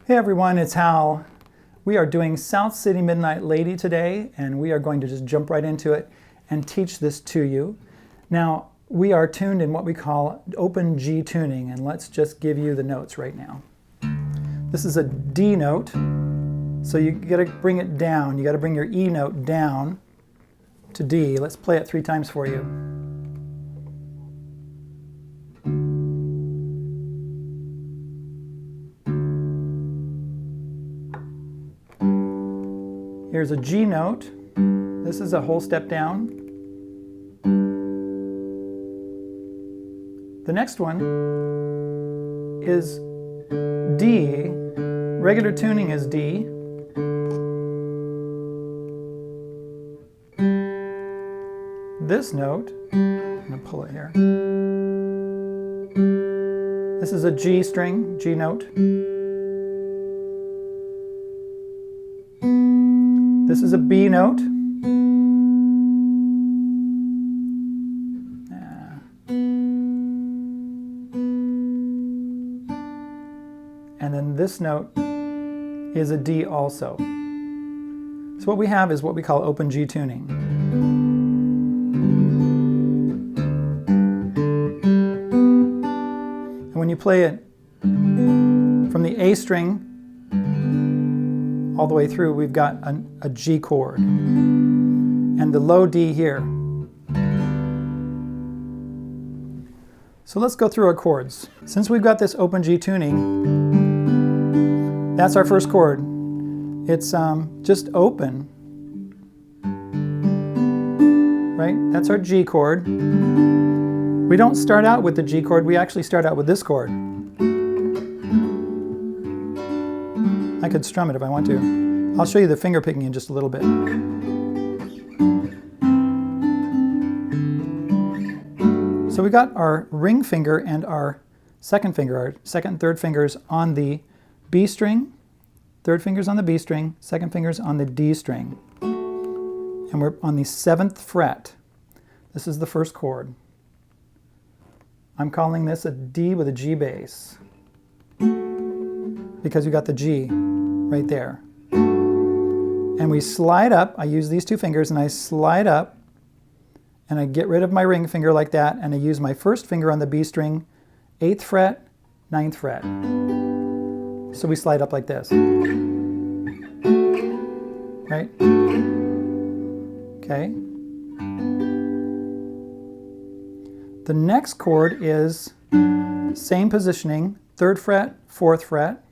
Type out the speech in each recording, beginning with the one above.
Hey everyone, it's Hal. We are doing South City Midnight Lady today, and we are going to just jump right into it and teach this to you. Now, we are tuned in what we call open G tuning, and let's just give you the notes right now. This is a D note, so you gotta bring it down. You gotta bring your E note down to D. Let's play it 3 times for you. Here's a G note. This is a whole step down. The next one is D. Regular tuning is D. This note, I'm going to pull it here. This is a G string, G note. This is a B note. And then this note is a D also. So what we have is what we call open G tuning. And when you play it from the A string all the way through, we've got a G chord and the low D here. So let's go through our chords. Since we've got this open G tuning, that's our first chord. It's just open, right? That's our G chord. We don't start out with the G chord, we actually start out with this chord. I could strum it if I want to. I'll show you the finger picking in just a little bit. So we got our ring finger and our second finger, our second and third fingers on the B string, third finger's on the B string, second finger's on the D string. And we're on the 7th fret. This is the first chord. I'm calling this a D with a G bass, because you got the G right there. And we slide up. I use these 2 fingers and I slide up and I get rid of my ring finger like that, and I use my first finger on the B string, 8th fret, 9th fret. So we slide up like this. Right? Okay. The next chord is same positioning, 3rd fret, 4th fret.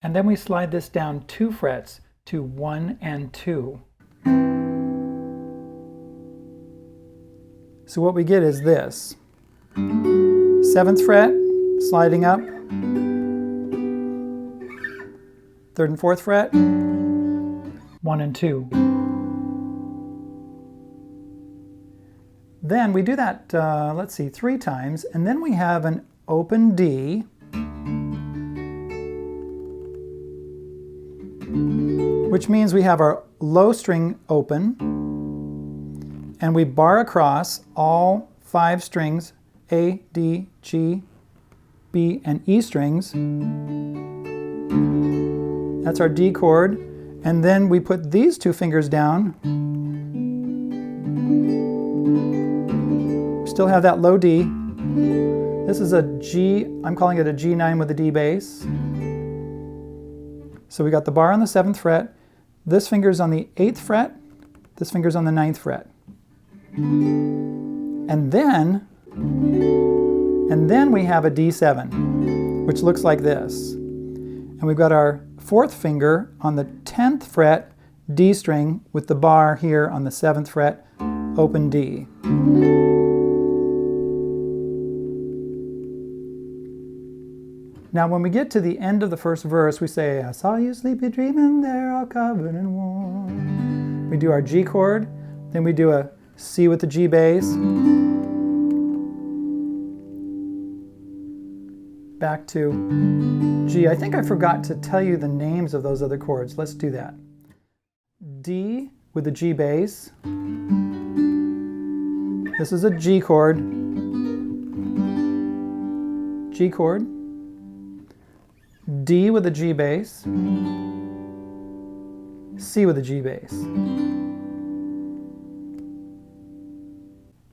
And then we slide this down 2 frets to 1 and 2. So what we get is this. 7th fret, sliding up. 3rd and 4th fret, 1 and 2. Then we do that, let's see, 3 times, and then we have an open D, which means we have our low string open, and we bar across all 5 strings, A, D, G, B, and E strings. That's our D chord, and then we put these 2 fingers down. Still have that low D. This is a G, I'm calling it a G9 with a D bass. So we got the bar on the 7th fret, this finger's on the 8th fret, this finger's on the 9th fret. And then we have a D7, which looks like this. And we've got our 4th finger on the 10th fret, D string, with the bar here on the 7th fret, open D. Now when we get to the end of the first verse, we say, I saw you sleepy dreaming there all covered in warm. We do our G chord, then we do a C with the G bass. Back to G. I think I forgot to tell you the names of those other chords. Let's do that. D with the G bass. This is a G chord. G chord, D with a G bass, C with a G bass.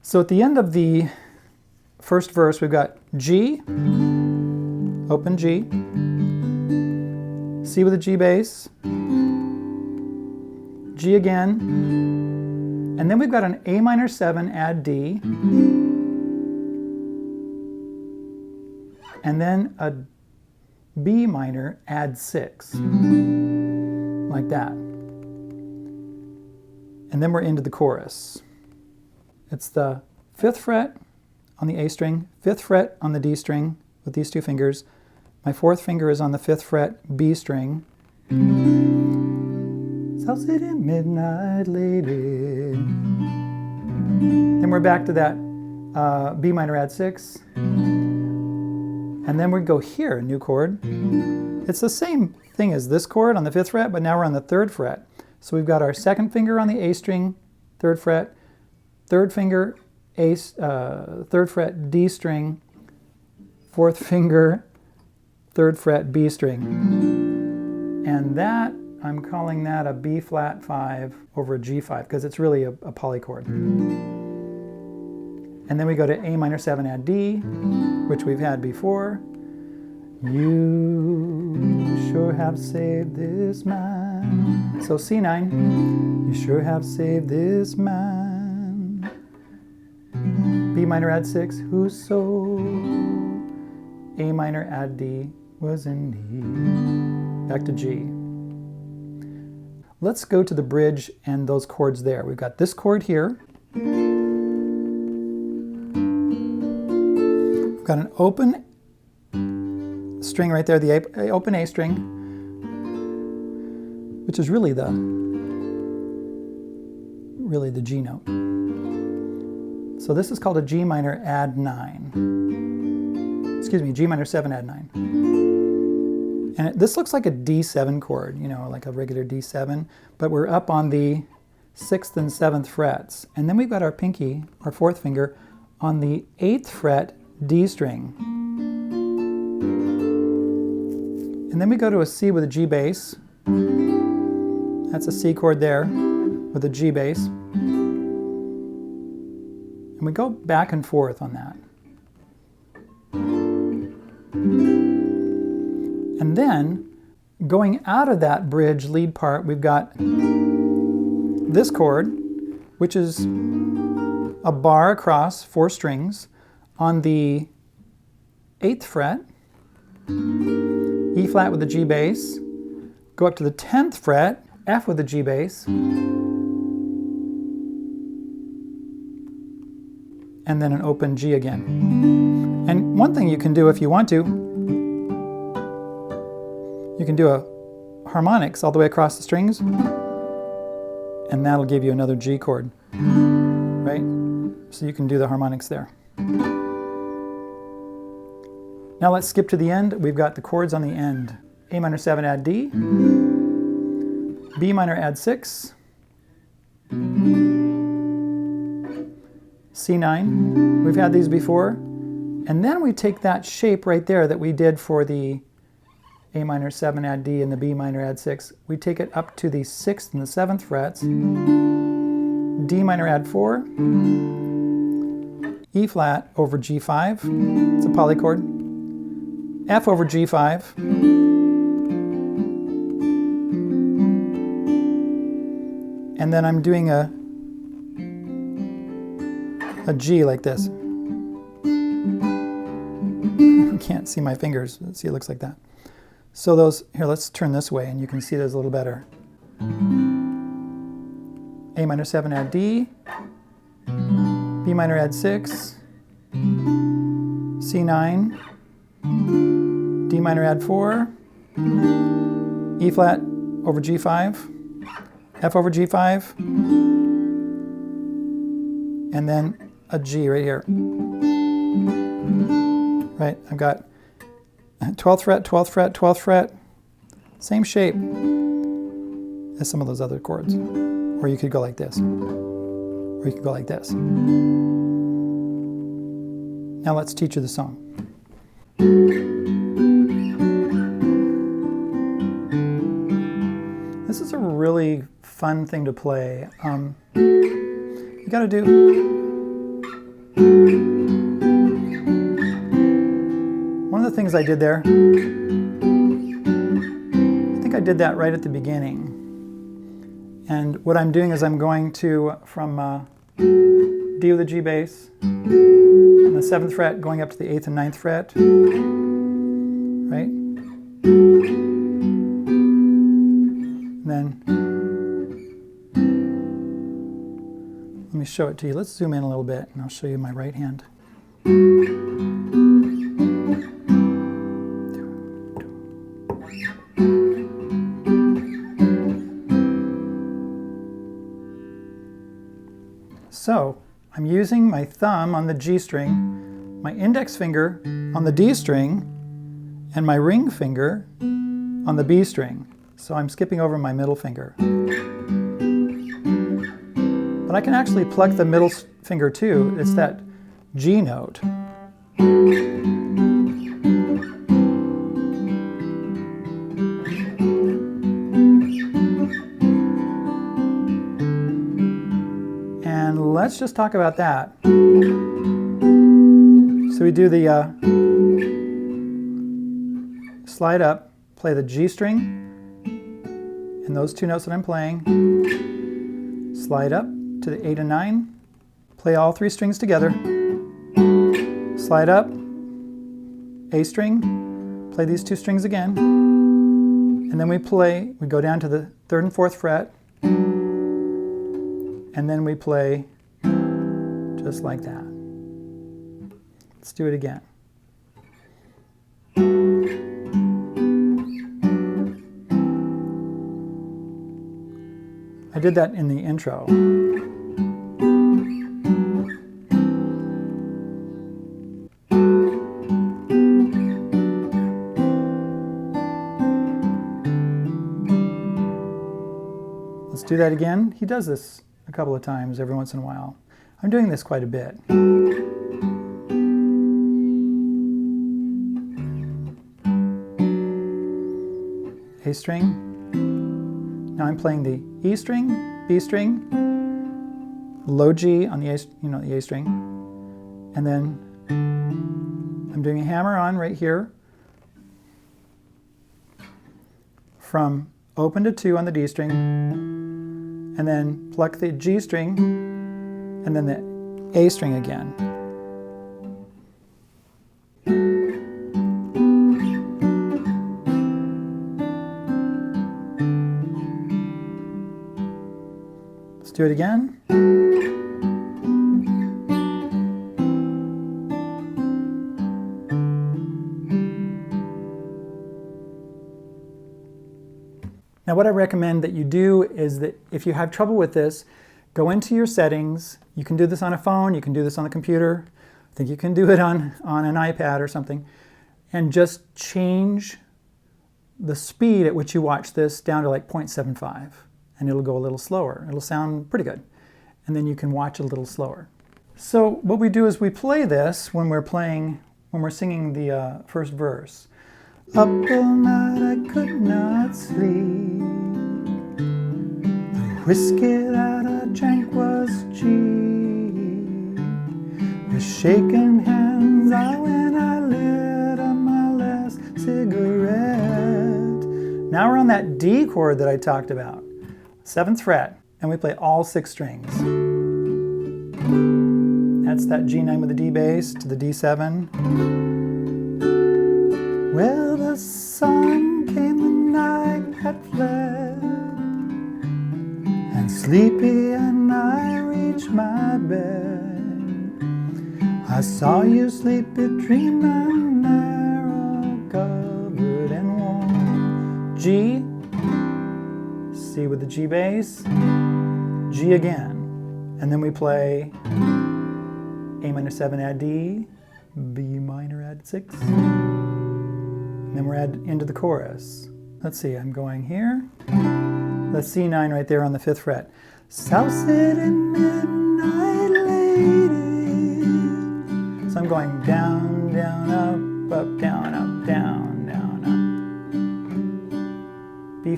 So at the end of the first verse, we've got G, open G, C with a G bass, G again, and then we've got an A minor 7, add D, and then a B minor, add 6, like that. And then we're into the chorus. It's the 5th fret on the A string, 5th fret on the D string with these two fingers. My 4th finger is on the 5th fret B string. South City Midnight Lady. Then we're back to that B minor add 6. And then we go here, new chord. It's the same thing as this chord on the 5th fret, but now we're on the 3rd fret. So we've got our 2nd finger on the A string, 3rd fret, 3rd finger, 3rd fret D string, 4th finger, 3rd fret B string. And that, I'm calling that a B flat 5 over a G5 because it's really a polychord. And then we go to A minor 7, add D, which we've had before. You sure have saved this man. So C9, you sure have saved this man. B minor add 6, who's so? A minor add D was in need. Back to G. Let's go to the bridge and those chords there. We've got this chord here. We've got an open string right there, the open A string, which is really the G note. So this is called a G minor add 9. Excuse me, G minor 7 add 9. And this looks like a D7 chord, you know, like a regular D7, but we're up on the 6th and 7th frets. And then we've got our pinky, our 4th finger, on the 8th fret D string. And then we go to a C with a G bass. That's a C chord there with a G bass. And we go back and forth on that. And then, going out of that bridge lead part, we've got this chord, which is a bar across 4 strings on the 8th fret, E flat with the G bass, go up to the 10th fret, F with the G bass, and then an open G again. And one thing you can do if you want to, you can do a harmonics all the way across the strings, and that'll give you another G chord, right? So you can do the harmonics there. Now let's skip to the end. We've got the chords on the end. A minor 7 add D, B minor add 6, C9. We've had these before. And then we take that shape right there that we did for the A minor 7 add D and the B minor add 6. We take it up to the 6th and the 7th frets. D minor add 4. E flat over G5. It's a polychord. F over G5. And then I'm doing a G like this. You can't see my fingers. Let's see, it looks like that. So those, here, let's turn this way and you can see those a little better. A minor 7 add D, B minor add 6, C9, D minor add 4, E flat over G5, F over G5, and then a G right here. Right, I've got 12th fret, 12th fret, 12th fret, same shape as some of those other chords. Or you could go like this, or you could go like this. Now let's teach you the song. This is a really fun thing to play. You got to do... One of the things I did there, I think I did that right at the beginning. And what I'm doing is I'm going to, from D with the G bass, on the 7th fret, going up to the 8th and 9th fret, right? And then, let me show it to you. Let's zoom in a little bit and I'll show you my right hand. So, I'm using my thumb on the G string, my index finger on the D string, and my ring finger on the B string. So I'm skipping over my middle finger. But I can actually pluck the middle finger too. It's that G note. And let's just talk about that. So we do the slide up, play the G string, and those two notes that I'm playing, slide up to the 8 and 9, play all 3 strings together, slide up, A string, play these 2 strings again, and then we go down to the 3rd and 4th fret, and then we play just like that. Let's do it again. I did that in the intro. Let's do that again. He does this a couple of times every once in a while. I'm doing this quite a bit. A string. Now I'm playing the E string, B string, low G on the A, the A string, and then I'm doing a hammer on right here from open to 2 on the D string, and then pluck the G string, and then the A string again. Let's do it again. Now what I recommend that you do is that if you have trouble with this, go into your settings. You can do this on a phone, you can do this on a computer. I think you can do it on an iPad or something. And just change the speed at which you watch this down to like 0.75. And it'll go a little slower. It'll sound pretty good. And then you can watch it a little slower. So what we do is we play this when we're singing the first verse. Up all night I could not sleep. The whiskey that I drank was cheap. With shaking hands when I lit on my last cigarette. Now we're on that D chord that I talked about. 7th fret, and we play all 6 strings. That's that G9 with the D bass to the D7. Well, the sun came the night had fled, and sleepy and I reached my bed. I saw you sleep between my narrow covered and warm. G, C with the G bass, G again, and then we play A minor 7 add D, B minor add 6, and then we're into the chorus. Let's see, I'm going here, the C9 right there on the 5th fret. South City midnight lady. So I'm going down, down, up, down.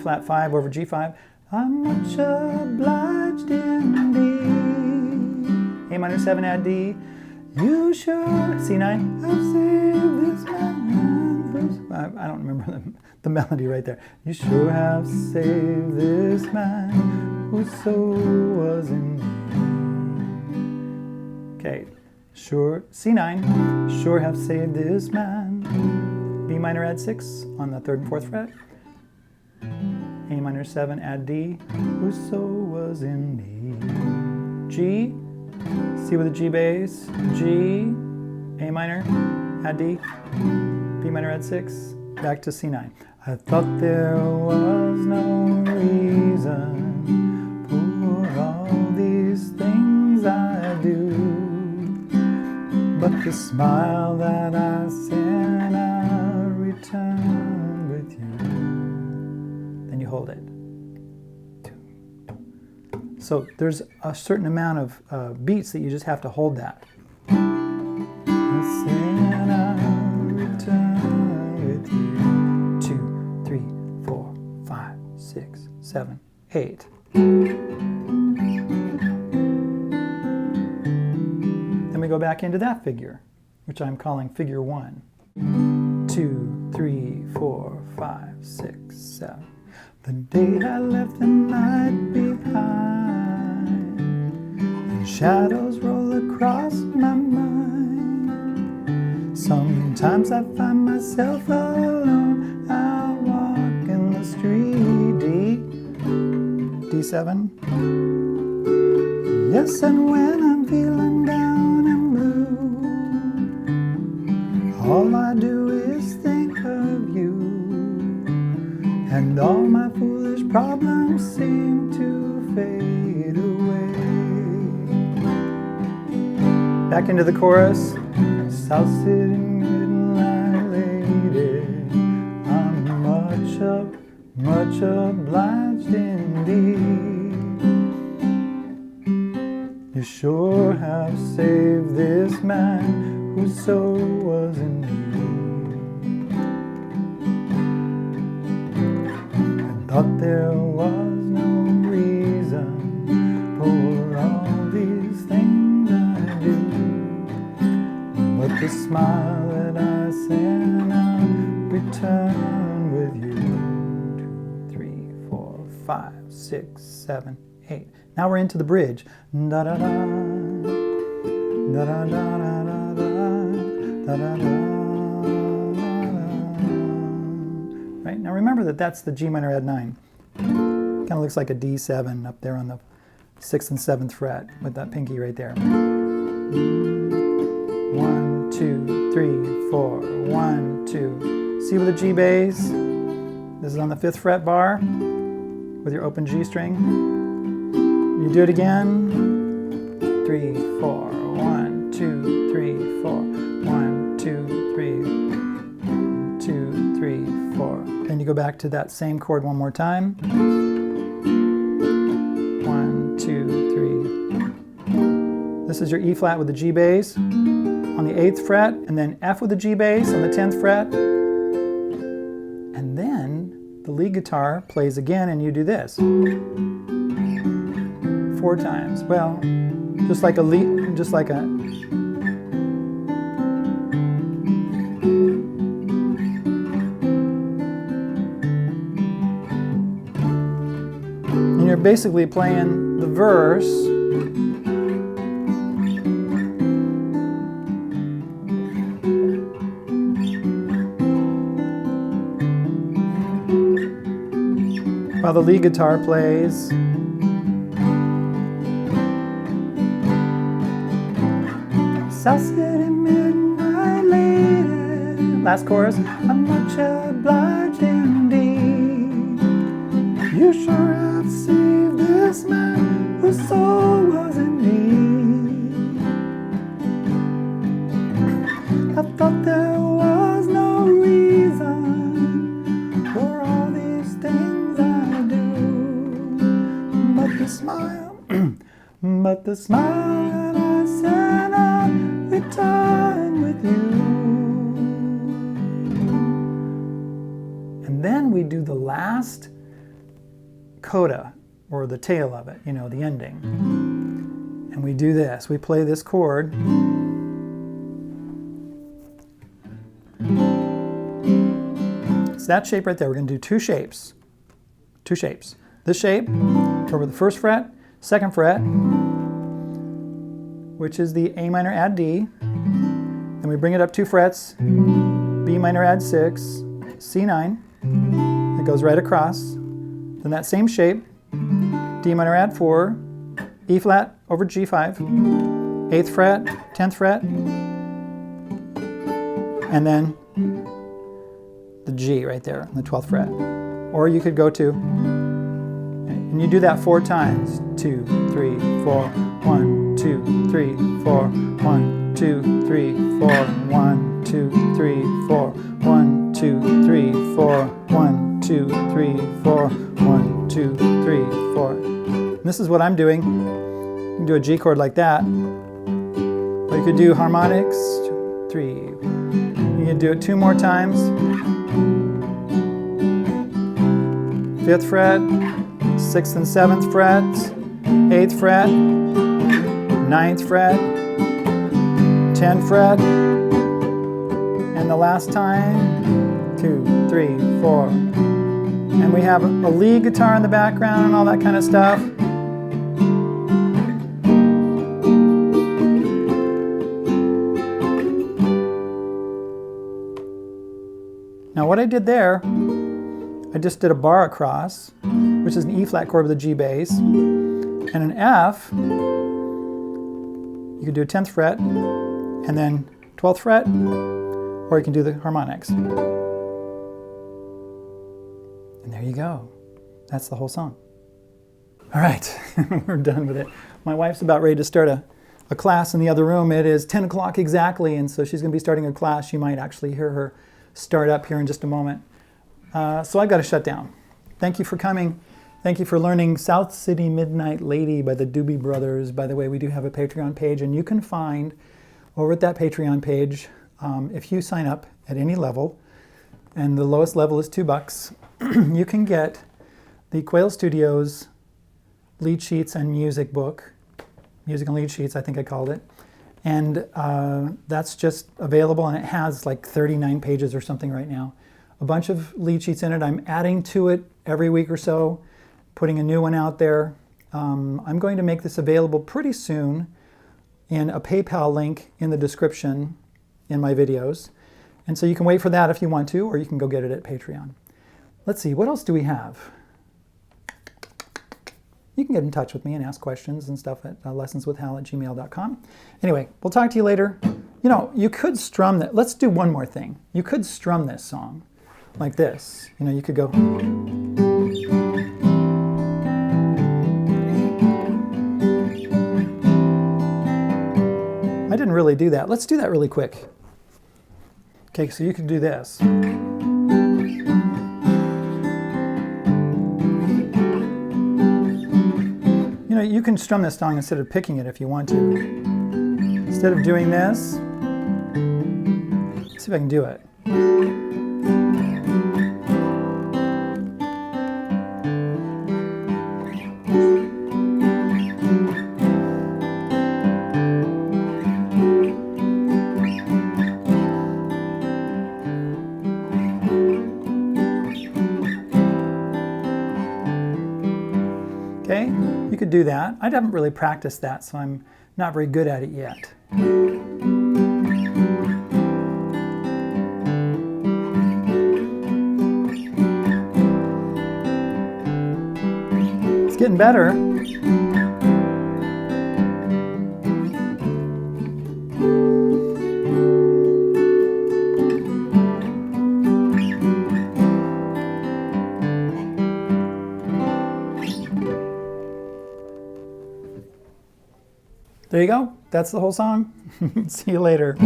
flat 5 over G5. I'm much obliged indeed. A minor 7, add D. You sure, C9, I've saved this man. I don't remember the melody right there. You sure have saved this man who so was in need. Okay, sure, C9, sure have saved this man. B minor, add 6 on the 3rd and 4th fret. A minor 7, add D, who so was in need. G, C with a G bass, G, A minor, add D, B minor, add 6, back to C9. I thought there was no reason for all these things I do, but the smile that I send I return with you. Then you hold it. So there's a certain amount of beats that you just have to hold that. And I return with you. 2, 3, 4, 5, 6, 7, 8. Then we go back into that figure, which I'm calling figure 1. 2, 3, 4, 5, 6, 7. The day had left the night behind, and shadows roll across my mind. Sometimes I find myself alone, out walking the street. D, D7. Yes, and when I'm feeling down and blue, all I do is think of you, and all my foolish problems seem to fade away. Back into the chorus. South City midnight lady, I'm much obliged indeed. You sure have saved this man who so was in need. I thought there was no reason for all these things I do, but the smile that I send I'll return with you. 2, 3, 4, 5, 6, 7, 8. Now we're into the bridge. Da da da, da da da da da da da da da. Right, now remember that that's the G minor add 9. Kind of looks like a D7 up there on the 6th and 7th fret with that pinky right there. 1, 2, 3, 4, 1, 2. C with a G bass. This is on the 5th fret bar with your open G string. You do it again. 3, 4, 1, 2, 3, 4, 1, 2, 3, 2, 3, 4. Then you go back to that same chord one more time. 1, 2, 3. This is your E flat with the G bass on the 8th fret, and then F with the G bass on the 10th fret. And then the lead guitar plays again and you do this 4 times. Well, just like a lead, just like a and you're basically playing the verse while the lead guitar plays. South City midnight lady. Last chorus. I'm much obliged indeed. You sure have saved this man whose soul was in need. I thought there was no reason for all these things I do, but the smile, but the smile that I sent out return with you. And then we do the last coda, or the tail of it, you know, the ending. And we do this. We play this chord. It's that shape right there. We're going to do two shapes. Two shapes. This shape over the first fret, second fret, which is the A minor add D. Then we bring it up 2 frets, B minor add 6, C9. It goes right across. Then that same shape, D minor add 4, E flat over G5, 8th fret, 10th fret, and then the G right there, the 12th fret. Or you could go to, and you do that 4 times. 2, 3, 4, 1, 2, 3, 4, 1, 2, 3, 4, 1, 2, 3, 4, 1, 2, 3, 4, 1, 2, 3, 4, 1, 2, 3, 4. And this is what I'm doing. You can do a G chord like that. Or you could do harmonics. 3. You can do it 2 more times. 5th fret, 6th and 7th fret, 8th fret, 9th fret, 10th fret, and the last time, 2, 3, 4. And we have a lead guitar in the background and all that kind of stuff. Now what I did there, I just did a bar across, which is an E flat chord with a G bass, and an F. You could do a 10th fret, and then 12th fret, or you can do the harmonics. And there you go. That's the whole song. All right, we're done with it. My wife's about ready to start a class in the other room. It is 10 o'clock exactly, and so she's going to be starting a class. You might actually hear her start up here in just a moment. So I've got to shut down. Thank you for coming. Thank you for learning South City Midnight Lady by the Doobie Brothers. By the way, we do have a Patreon page, and you can find over at that Patreon page, if you sign up at any level, and the lowest level is $2, you can get the Quail Studios lead sheets and music book, music and lead sheets, I think I called it. And that's just available, and it has like 39 pages or something right now. A bunch of lead sheets in it. I'm adding to it every week or so, putting a new one out there. I'm going to make this available pretty soon in a PayPal link in the description in my videos. And so you can wait for that if you want to, or you can go get it at Patreon. Let's see, what else do we have? You can get in touch with me and ask questions and stuff at lessonswithhal@gmail.com. Anyway, we'll talk to you later. You know, you could strum that. Let's do one more thing. You could strum this song like this. You know, you could go. I didn't really do that. Let's do that really quick. Okay, so you could do this. You know, you can strum this song instead of picking it if you want to. Instead of doing this, let's see if I can do it. Okay, you could do that. I haven't really practiced that, so I'm not very good at it yet. It's getting better. There you go. That's the whole song. See you later.